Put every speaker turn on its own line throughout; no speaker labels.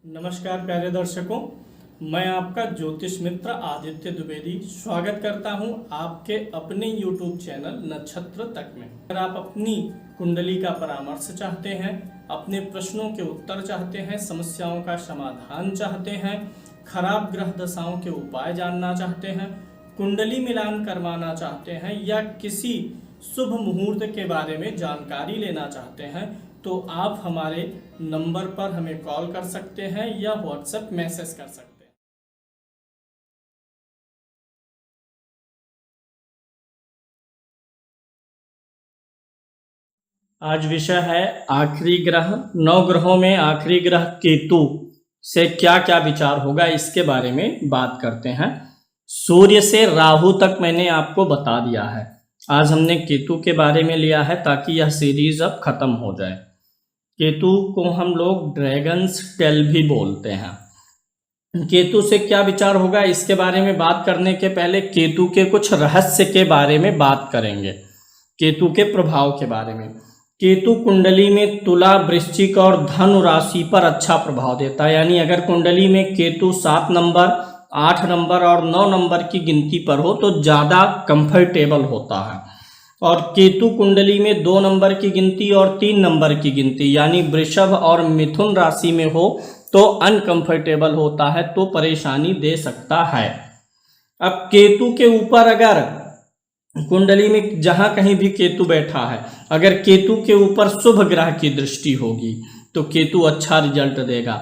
नमस्कार प्यारे दर्शकों, मैं आपका ज्योतिष मित्र आदित्य द्विवेदी स्वागत करता हूं आपके अपने YouTube चैनल नक्षत्र तक में। अगर आप अपनी कुंडली का परामर्श चाहते हैं, अपने प्रश्नों के उत्तर चाहते हैं, समस्याओं का समाधान चाहते हैं, खराब ग्रह दशाओं के उपाय जानना चाहते हैं, कुंडली मिलान करवाना चाहते हैं या किसी शुभ मुहूर्त के बारे में जानकारी लेना चाहते हैं तो आप हमारे नंबर पर हमें कॉल कर सकते हैं या व्हाट्सएप मैसेज कर सकते हैं। आज विषय है आखिरी ग्रह, 9 ग्रहों में आखिरी ग्रह केतु से क्या क्या विचार होगा, इसके बारे में बात करते हैं। सूर्य से राहु तक मैंने आपको बता दिया है। आज हमने केतु के बारे में लिया है ताकि यह सीरीज अब खत्म हो जाए। केतु को हम लोग ड्रैगन्स टेल भी बोलते हैं। केतु से क्या विचार होगा, इसके बारे में बात करने के पहले केतु के कुछ रहस्य के बारे में बात करेंगे, केतु के प्रभाव के बारे में। केतु कुंडली में तुला, वृश्चिक और धनु राशि पर अच्छा प्रभाव देता है। यानी अगर कुंडली में केतु 7 नंबर, 8 नंबर और 9 नंबर की गिनती पर हो तो ज़्यादा कंफर्टेबल होता है। और केतु कुंडली में 2 नंबर की गिनती और 3 नंबर की गिनती यानी वृषभ और मिथुन राशि में हो तो अनकंफर्टेबल होता है, तो परेशानी दे सकता है। अब केतु के ऊपर अगर कुंडली में जहां कहीं भी केतु बैठा है, अगर केतु के ऊपर शुभ ग्रह की दृष्टि होगी तो केतु अच्छा रिजल्ट देगा।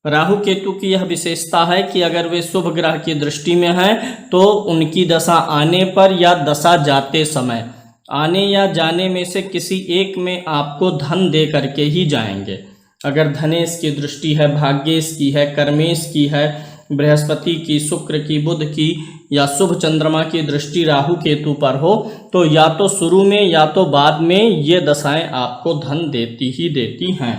राहु केतु की यह विशेषता है कि अगर वे शुभ ग्रह की दृष्टि में हैं तो उनकी दशा आने पर या दशा जाते समय, आने या जाने में से किसी एक में आपको धन दे करके ही जाएंगे। अगर धनेश की दृष्टि है, भाग्येश की है, कर्मेश की है, बृहस्पति की, शुक्र की, बुध की या शुभ चंद्रमा की दृष्टि राहु केतु पर हो तो या तो शुरू में या तो बाद में ये दशाएं आपको धन देती ही देती हैं।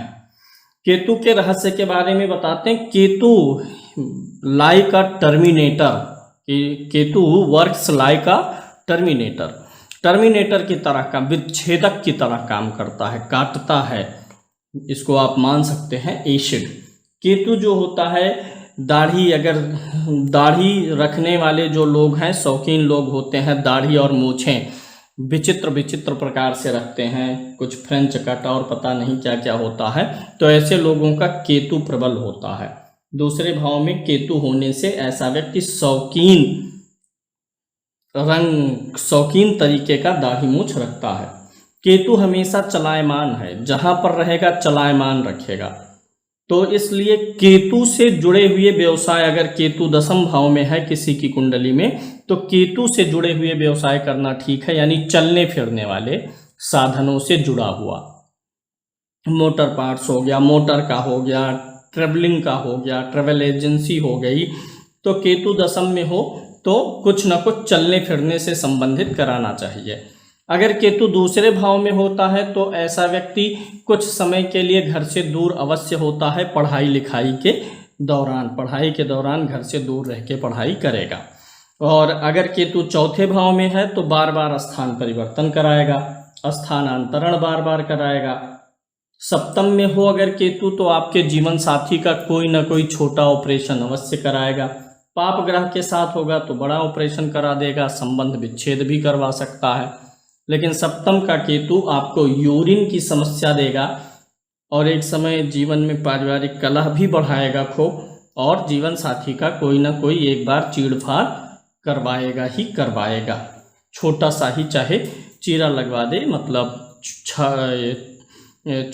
केतु के रहस्य के बारे में बताते हैं। केतु लाइक अ टर्मिनेटर, केतु वर्क्स लाइक अ टर्मिनेटर, टर्मिनेटर की तरह का, विच्छेदक की तरह काम करता है, काटता है। इसको आप मान सकते हैं एसिड। केतु जो होता है, दाढ़ी, अगर दाढ़ी रखने वाले जो लोग हैं, शौकीन लोग होते हैं, दाढ़ी और मूछें विचित्र विचित्र प्रकार से रखते हैं, कुछ फ्रेंच कट और पता नहीं क्या क्या होता है, तो ऐसे लोगों का केतु प्रबल होता है। दूसरे भाव में केतु होने से ऐसा व्यक्ति शौकीन तरीके का दाढ़ी मूछ रखता है। केतु हमेशा चलायमान है, जहां पर रहेगा चलायमान रखेगा। तो इसलिए केतु से जुड़े हुए व्यवसाय, अगर केतु 10वें भाव में है किसी की कुंडली में तो केतु से जुड़े हुए व्यवसाय करना ठीक है। यानी चलने फिरने वाले साधनों से जुड़ा हुआ, मोटर पार्ट्स हो गया, मोटर का हो गया, ट्रेवलिंग का हो गया, ट्रेवल एजेंसी हो गई, तो केतु 10वें में हो तो कुछ न कुछ चलने फिरने से संबंधित कराना चाहिए। अगर केतु दूसरे भाव में होता है तो ऐसा व्यक्ति कुछ समय के लिए घर से दूर अवश्य होता है। पढ़ाई लिखाई के दौरान घर से दूर रह के पढ़ाई करेगा। और अगर केतु चौथे भाव में है तो बार बार स्थान परिवर्तन कराएगा, स्थानांतरण बार बार कराएगा। सप्तम में हो अगर केतु तो आपके जीवन साथी का कोई ना कोई छोटा ऑपरेशन अवश्य कराएगा। पाप ग्रह के साथ होगा तो बड़ा ऑपरेशन करा देगा, संबंध विच्छेद भी करवा सकता है। लेकिन सप्तम का केतु आपको यूरिन की समस्या देगा और एक समय जीवन में पारिवारिक कलह भी बढ़ाएगा खूब, और जीवन साथी का कोई ना कोई एक बार चीड़फाड़ करवाएगा ही करवाएगा। छोटा सा ही चाहे चीरा लगवा दे, मतलब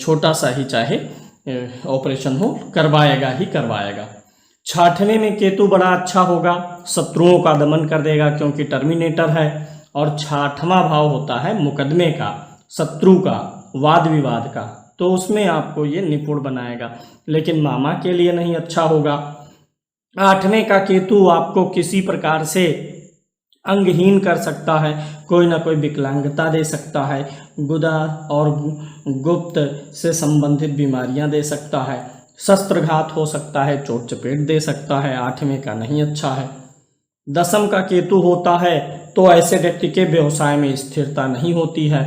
छोटा सा ही चाहे ऑपरेशन हो, करवाएगा ही करवाएगा। 6वें में केतु बड़ा अच्छा होगा, शत्रुओं का दमन कर देगा क्योंकि टर्मिनेटर है। और 6वां भाव होता है मुकदमे का, शत्रु का, वाद विवाद का, तो उसमें आपको ये निपुण बनाएगा। लेकिन मामा के लिए नहीं अच्छा होगा। 8वें का केतु आपको किसी प्रकार से अंगहीन कर सकता है, कोई ना कोई विकलांगता दे सकता है, गुदा और गुप्त से संबंधित बीमारियां दे सकता है, शस्त्रघात हो सकता है, चोट चपेट दे सकता है। 8वें का नहीं अच्छा है। 10वें का केतु होता है तो ऐसे व्यक्ति के व्यवसाय में स्थिरता नहीं होती है।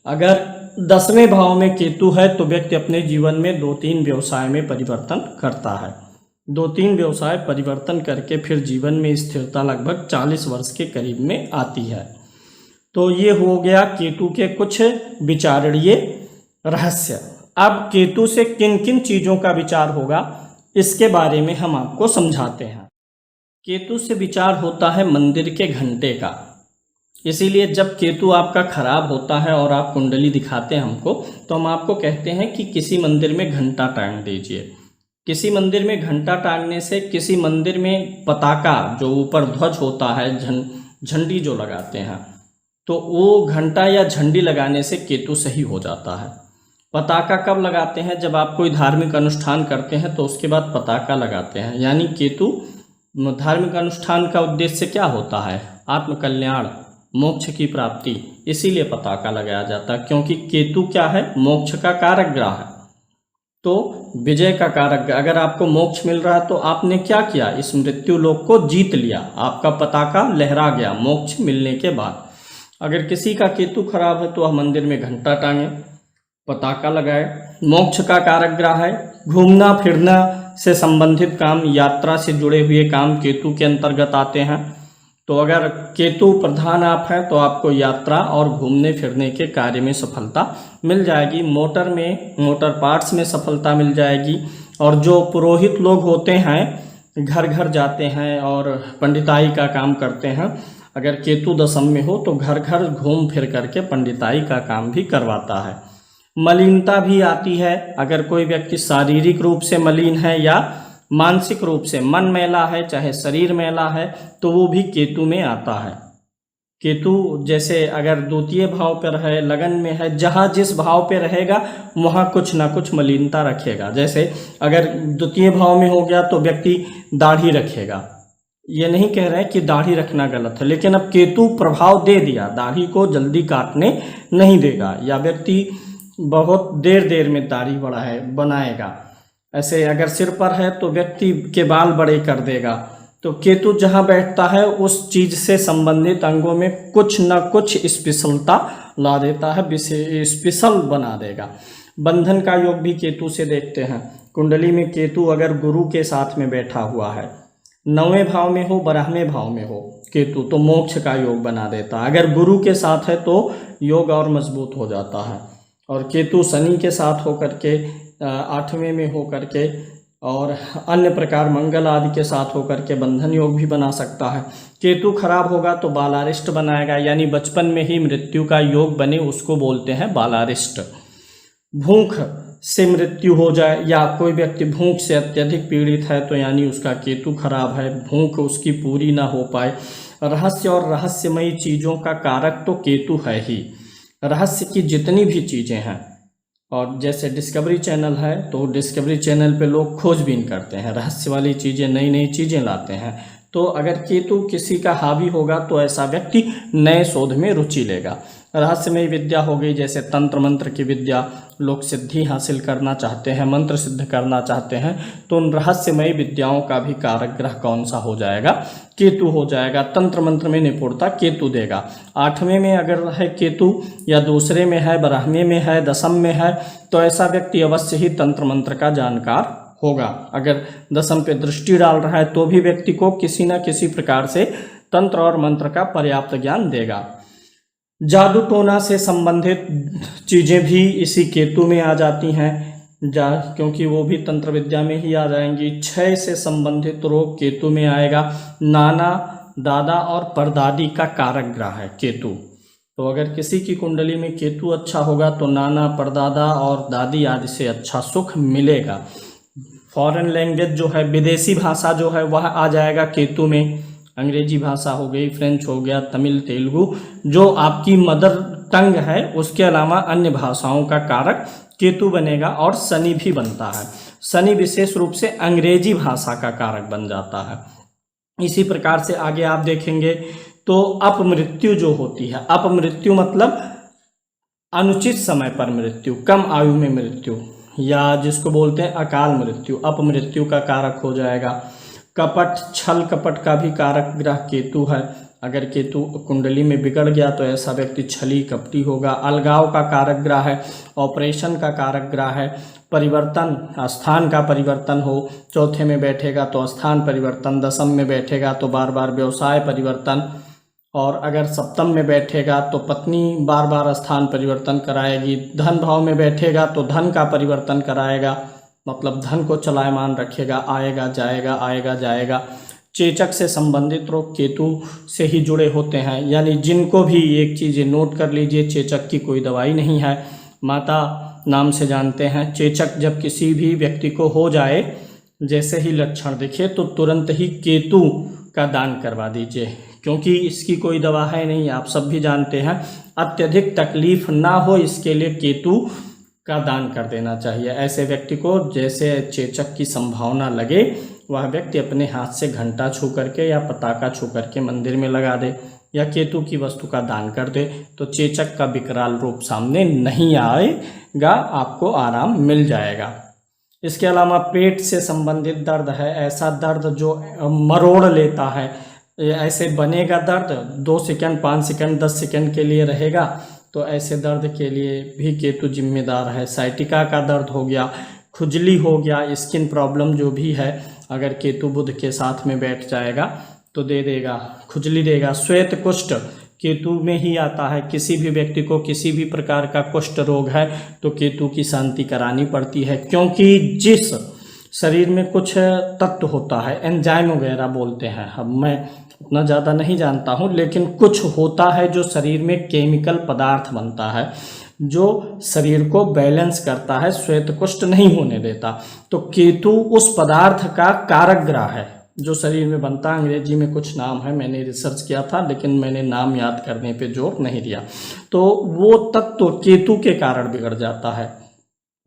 अगर 10वें भाव में केतु है तो व्यक्ति अपने जीवन में 2-3 व्यवसाय में परिवर्तन करता है। 2-3 व्यवसाय परिवर्तन करके फिर जीवन में स्थिरता लगभग 40 वर्ष के करीब में आती है। तो ये हो गया केतु के कुछ विचारणीय रहस्य। अब केतु से किन किन चीज़ों का विचार होगा इसके बारे में हम आपको समझाते हैं। केतु से विचार होता है मंदिर के घंटे का। इसीलिए जब केतु आपका खराब होता है और आप कुंडली दिखाते हैं हमको, तो हम आपको कहते हैं कि किसी मंदिर में घंटा टांग दीजिए। किसी मंदिर में घंटा टांगने से, किसी मंदिर में पताका जो ऊपर ध्वज होता है, झंडी जो लगाते हैं, तो वो घंटा या झंडी लगाने से केतु सही हो जाता है। पताका कब लगाते हैं? जब आप कोई धार्मिक अनुष्ठान करते हैं तो उसके बाद पताका लगाते हैं। यानी केतु धार्मिक अनुष्ठान का उद्देश्य क्या होता है? आत्मकल्याण, मोक्ष की प्राप्ति। इसीलिए पताका लगाया जाता है, क्योंकि केतु क्या है? मोक्ष का कारक ग्रह है, तो विजय का कारक। अगर आपको मोक्ष मिल रहा है तो आपने क्या किया? इस मृत्यु लोक को जीत लिया, आपका पताका लहरा गया मोक्ष मिलने के बाद। अगर किसी का केतु खराब है तो वह मंदिर में घंटा टांगे, पताका लगाए। मोक्ष का कारक ग्रह है। घूमना फिरना से संबंधित काम, यात्रा से जुड़े हुए काम केतु के अंतर्गत आते हैं। तो अगर केतु प्रधान आप हैं तो आपको यात्रा और घूमने फिरने के कार्य में सफलता मिल जाएगी। मोटर पार्ट्स में सफलता मिल जाएगी। और जो पुरोहित लोग होते हैं, घर घर जाते हैं और पंडिताई का काम करते हैं, अगर केतु दशम में हो तो घर घर घूम फिर करके पंडिताई का काम भी करवाता है। मलिनता भी आती है। अगर कोई व्यक्ति शारीरिक रूप से मलिन है या मानसिक रूप से, मन मैला है चाहे शरीर मैला है, तो वो भी केतु में आता है। केतु जैसे अगर द्वितीय भाव पर है, लगन में है, जहाँ जिस भाव पे रहेगा वहाँ कुछ ना कुछ मलिनता रखेगा। जैसे अगर द्वितीय भाव में हो गया तो व्यक्ति दाढ़ी रखेगा। ये नहीं कह रहे हैं कि दाढ़ी रखना गलत है, लेकिन अब केतु प्रभाव दे दिया, दाढ़ी को जल्दी काटने नहीं देगा, या व्यक्ति बहुत देर में दाढ़ी बनाएगा। ऐसे अगर सिर पर है तो व्यक्ति के बाल बड़े कर देगा। तो केतु जहाँ बैठता है उस चीज से संबंधित अंगों में कुछ न कुछ स्पेशलता ला देता है, स्पेशल बना देगा। बंधन का योग भी केतु से देखते हैं। कुंडली में केतु अगर गुरु के साथ में बैठा हुआ है, 9वें भाव में हो, 12वें भाव में हो केतु, तो मोक्ष का योग बना देता है। अगर गुरु के साथ है तो योग और मजबूत हो जाता है। और केतु शनि के साथ होकर के 8वें में होकर के और अन्य प्रकार मंगल आदि के साथ होकर के बंधन योग भी बना सकता है। केतु खराब होगा तो बालारिष्ट बनाएगा, यानी बचपन में ही मृत्यु का योग बने उसको बोलते हैं बालारिष्ट। भूख से मृत्यु हो जाए या कोई व्यक्ति भूख से अत्यधिक पीड़ित है तो यानी उसका केतु खराब है, भूख उसकी पूरी ना हो पाए। रहस्य और रहस्यमयी चीज़ों का कारक तो केतु है ही। रहस्य की जितनी भी चीज़ें हैं, और जैसे डिस्कवरी चैनल है तो डिस्कवरी चैनल पे लोग खोजबीन करते हैं, रहस्य वाली चीज़ें, नई नई चीज़ें लाते हैं। तो अगर केतु किसी का हावी होगा तो ऐसा व्यक्ति नए शोध में रुचि लेगा। रहस्यमय विद्या हो गई, जैसे तंत्र मंत्र की विद्या, लोग सिद्धि हासिल करना चाहते हैं, मंत्र सिद्ध करना चाहते हैं, तो उन रहस्यमय विद्याओं का भी कारक ग्रह कौन सा हो जाएगा? केतु हो जाएगा। तंत्र मंत्र में निपुणता केतु देगा। 8वें में अगर है केतु, या दूसरे में है, 12वें में है, 10म में है, तो ऐसा व्यक्ति अवश्य ही तंत्र मंत्र का जानकार होगा। अगर 10म पे दृष्टि डाल रहा है तो भी व्यक्ति को किसी न किसी प्रकार से तंत्र और मंत्र का पर्याप्त ज्ञान देगा। जादू टोना से संबंधित चीज़ें भी इसी केतु में आ जाती हैं, क्योंकि वो भी तंत्र विद्या में ही आ जाएंगी। क्षय से संबंधित रोग केतु में आएगा। नाना, दादा और परदादी का कारक ग्रह है केतु। तो अगर किसी की कुंडली में केतु अच्छा होगा तो नाना, परदादा और दादी आदि से अच्छा सुख मिलेगा। फॉरेन लैंग्वेज जो है, विदेशी भाषा जो है, वह आ जाएगा केतु में। अंग्रेजी भाषा हो गई, फ्रेंच हो गया, तमिल, तेलुगु, जो आपकी मदर टंग है, उसके अलावा अन्य भाषाओं का कारक केतु बनेगा। और शनि भी बनता है। शनि विशेष रूप से अंग्रेजी भाषा का कारक बन जाता है। इसी प्रकार से आगे आप देखेंगे तो अपमृत्यु जो होती है, अपमृत्यु मतलब अनुचित समय पर मृत्यु, कम आयु में मृत्यु, या जिसको बोलते हैं अकाल मृत्यु, अपमृत्यु का कारक हो जाएगा। कपट, छल कपट का भी कारक ग्रह केतु है। अगर केतु कुंडली में बिगड़ गया तो ऐसा व्यक्ति छली कपटी होगा। अलगाव का कारक ग्रह है, ऑपरेशन का कारक ग्रह है, परिवर्तन, स्थान का परिवर्तन हो, चौथे में बैठेगा तो स्थान परिवर्तन, दसम में बैठेगा तो बार बार व्यवसाय परिवर्तन, और अगर सप्तम में बैठेगा तो पत्नी बार बार स्थान परिवर्तन कराएगी। धन भाव में बैठेगा तो धन का परिवर्तन कराएगा, मतलब धन को चलायमान रखेगा, आएगा जाएगा आएगा जाएगा। चेचक से संबंधित रोग केतु से ही जुड़े होते हैं, यानी जिनको भी एक चीज़ नोट कर लीजिए, चेचक की कोई दवाई नहीं है, माता नाम से जानते हैं। चेचक जब किसी भी व्यक्ति को हो जाए, जैसे ही लक्षण दिखे तो तुरंत ही केतु का दान करवा दीजिए, क्योंकि इसकी कोई दवा है नहीं, आप सब भी जानते हैं। अत्यधिक तकलीफ ना हो इसके लिए केतु का दान कर देना चाहिए। ऐसे व्यक्ति को जैसे चेचक की संभावना लगे, वह व्यक्ति अपने हाथ से घंटा छू करके या पताका छू करके मंदिर में लगा दे या केतु की वस्तु का दान कर दे, तो चेचक का विकराल रूप सामने नहीं आएगा, आपको आराम मिल जाएगा। इसके अलावा पेट से संबंधित दर्द है, ऐसा दर्द जो मरोड़ लेता है, ऐसे बनेगा दर्द 2 सेकंड 5 सेकंड 10 सेकंड के लिए रहेगा, तो ऐसे दर्द के लिए भी केतु जिम्मेदार है। साइटिका का दर्द हो गया, खुजली हो गया, स्किन प्रॉब्लम जो भी है, अगर केतु बुध के साथ में बैठ जाएगा तो दे देगा, खुजली देगा। श्वेत कुष्ठ केतु में ही आता है। किसी भी व्यक्ति को किसी भी प्रकार का कुष्ठ रोग है तो केतु की शांति करानी पड़ती है, क्योंकि जिस शरीर में कुछ तत्व होता है, एंजाइम वगैरह बोलते हैं, अब मैं उतना ज़्यादा नहीं जानता हूँ, लेकिन कुछ होता है जो शरीर में केमिकल पदार्थ बनता है, जो शरीर को बैलेंस करता है, श्वेत कुष्ठ नहीं होने देता। तो केतु उस पदार्थ का कारक ग्रह है जो शरीर में बनता है। अंग्रेजी में कुछ नाम है, मैंने रिसर्च किया था, लेकिन मैंने नाम याद करने पे जोर नहीं दिया। तो वो तत्व केतु के कारण बिगड़ जाता है।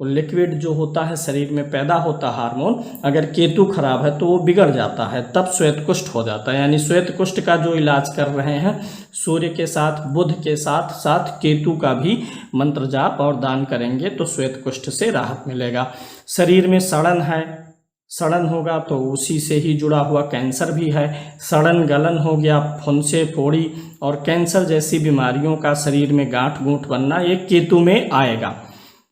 वो लिक्विड जो होता है शरीर में पैदा होता हार्मोन, अगर केतु खराब है तो वो बिगड़ जाता है, तब श्वेत कुष्ठ हो जाता है। यानी श्वेत कुष्ठ का जो इलाज कर रहे हैं, सूर्य के साथ बुध के साथ साथ केतु का भी मंत्र जाप और दान करेंगे तो श्वेत कुष्ठ से राहत मिलेगा। शरीर में सड़न है, सड़न होगा तो उसी से ही जुड़ा हुआ कैंसर भी है। सड़न गलन हो गया, फुंसे फोड़ी और कैंसर जैसी बीमारियों का शरीर में गांठ गूंठ बनना, ये केतु में आएगा।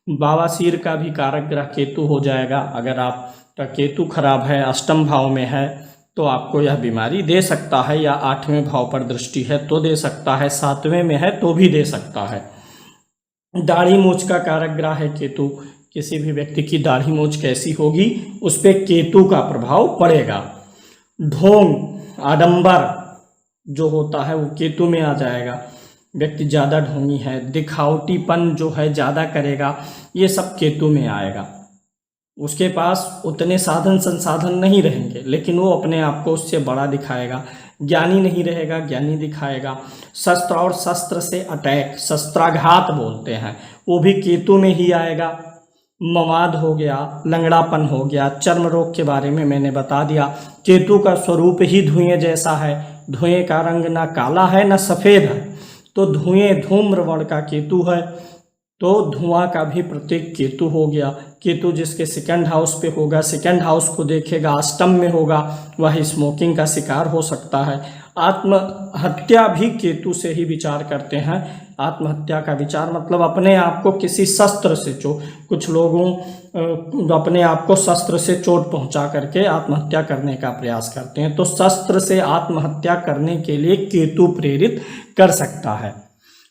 बवासीर का भी कारक ग्रह केतु हो जाएगा। अगर आपका केतु खराब है, अष्टम भाव में है, तो आपको यह बीमारी दे सकता है, या 8वें भाव पर दृष्टि है तो दे सकता है, 7वें में है तो भी दे सकता है। दाढ़ी मूंछ का कारक ग्रह है केतु। किसी भी व्यक्ति की दाढ़ी मूंछ कैसी होगी, उस पर केतु का प्रभाव पड़ेगा। ढोंग, आडंबर जो होता है वो केतु में आ जाएगा। व्यक्ति ज़्यादा ढोंगी है, दिखावटीपन जो है ज़्यादा करेगा, ये सब केतु में आएगा। उसके पास उतने साधन संसाधन नहीं रहेंगे, लेकिन वो अपने आप को उससे बड़ा दिखाएगा। ज्ञानी नहीं रहेगा, ज्ञानी दिखाएगा। शस्त्र और शस्त्र से अटैक, शस्त्राघात बोलते हैं, वो भी केतु में ही आएगा। मवाद हो गया, लंगड़ापन हो गया। चर्म रोग के बारे में मैंने बता दिया। केतु का स्वरूप ही धुएं जैसा है। धुएं का रंग ना काला है ना सफ़ेद है, तो धुएं धूम्र वर्ण का केतु है, तो धुआं का भी प्रतीक केतु हो गया। केतु जिसके सेकंड हाउस पे होगा, सेकंड हाउस को देखेगा, अष्टम में होगा, वह स्मोकिंग का शिकार हो सकता है। आत्महत्या भी केतु से ही विचार करते हैं। आत्महत्या का विचार मतलब अपने आप को किसी शस्त्र से कुछ लोगों अपने आप को शस्त्र से चोट पहुंचा करके आत्महत्या करने का प्रयास करते हैं, तो शस्त्र से आत्महत्या करने के लिए केतु प्रेरित कर सकता है।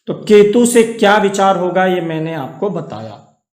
तो केतु से क्या विचार होगा ये मैंने आपको बताया।